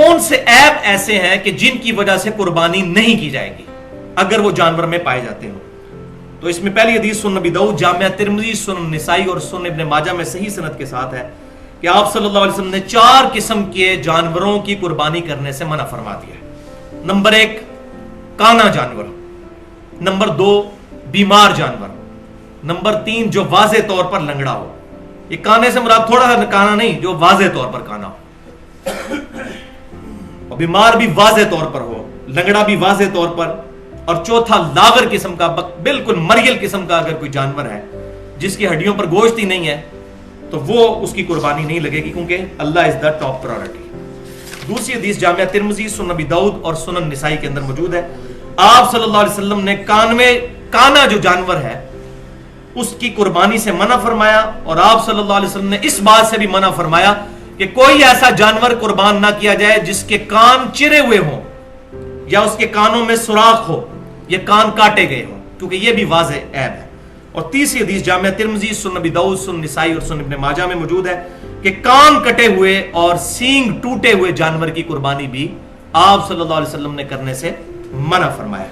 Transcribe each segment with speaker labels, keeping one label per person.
Speaker 1: کون سے عیب ایسے ہیں کہ جن کی وجہ سے قربانی نہیں کی جائے گی اگر وہ جانور میں پائے جاتے ہوں؟ تو اس میں پہلی حدیث سنن ابی داؤد، جامع ترمذی، سنن نسائی اور سنن ابن ماجہ میں صحیح سند کے ساتھ ہے کہ آپ صلی اللہ علیہ وسلم نے 4 قسم کے جانوروں کی قربانی کرنے سے منع فرما دیا ہے۔ نمبر 1 کانا جانور، نمبر 2 بیمار جانور، نمبر 3 جو واضح طور پر لنگڑا ہو۔ یہ کانے سے مراد تھوڑا سا کانا نہیں، جو واضح طور پر کانا ہو، اور بیمار بھی واضح طور پر ہو، لنگڑا بھی واضح طور پر، اور چوتھا لاغر قسم کا، بالکل مریل قسم کا اگر کوئی جانور ہے جس کی ہڈیوں پر گوشت ہی نہیں ہے تو وہ اس کی قربانی نہیں لگے گی، کیونکہ اللہ از دا ٹاپ پرائورٹی۔ دوسری حدیث جامع ترمذی، سنن ابی داؤد اور سنن نسائی کے اندر موجود ہے، آپ صلی اللہ علیہ وسلم نے کانا جو جانور ہے اس کی قربانی سے منع فرمایا، اور آپ صلی اللہ علیہ وسلم نے اس بات سے بھی منع فرمایا کہ کوئی ایسا جانور قربان نہ کیا جائے جس کے کان چرے ہوئے ہوں یا اس کے کانوں میں سوراخ ہو یا کان کاٹے گئے ہوں، کیونکہ یہ بھی واضح عیب ہے۔ اور تیسری حدیث جامع ترمذی، سنن ابی داؤد، سنن نسائی اور سنن ابن ماجہ میں موجود ہے کہ کان کٹے ہوئے اور سینگ ٹوٹے ہوئے جانور کی قربانی بھی آپ صلی اللہ علیہ وسلم نے کرنے سے منع فرمایا۔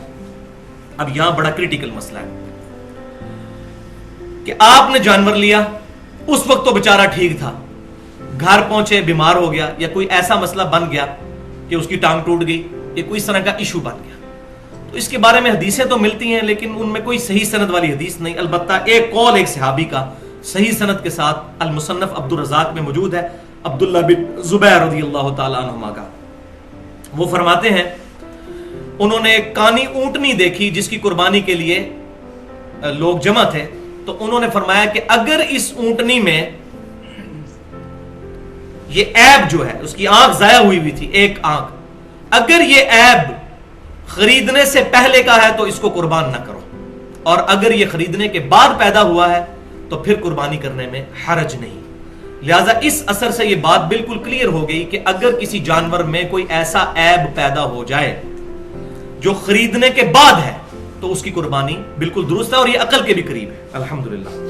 Speaker 1: اب یہاں بڑا کریٹیکل مسئلہ ہے کہ آپ نے جانور لیا، اس وقت تو بیچارہ ٹھیک تھا، گھر پہنچے بیمار ہو گیا یا کوئی ایسا مسئلہ بن گیا کہ اس کی ٹانگ ٹوٹ گئی یا کوئی اس طرح کا ایشو بن گیا، تو اس کے بارے میں حدیثیں تو ملتی ہیں لیکن ان میں کوئی صحیح سند والی حدیث نہیں۔ البتہ ایک قول ایک صحابی کا صحیح سند کے ساتھ المصنف عبد الرزاق میں موجود ہے، عبداللہ بن زبیر رضی اللہ تعالی عنہما کا۔ وہ فرماتے ہیں انہوں نے ایک کانی اونٹنی دیکھی جس کی قربانی کے لیے لوگ جمع تھے، تو انہوں نے فرمایا کہ اگر اس اونٹنی میں یہ عیب جو ہے، اس کی آنکھ ضائع ہوئی تھی، ایک آنکھ، اگر یہ عیب خریدنے سے پہلے کا ہے تو اس کو قربان نہ کرو، اور اگر یہ خریدنے کے بعد پیدا ہوا ہے تو پھر قربانی کرنے میں حرج نہیں۔ لہذا اس اثر سے یہ بات بالکل کلیئر ہو گئی کہ اگر کسی جانور میں کوئی ایسا عیب پیدا ہو جائے جو خریدنے کے بعد ہے تو اس کی قربانی بالکل درست ہے، اور یہ عقل کے بھی قریب ہے الحمدللہ۔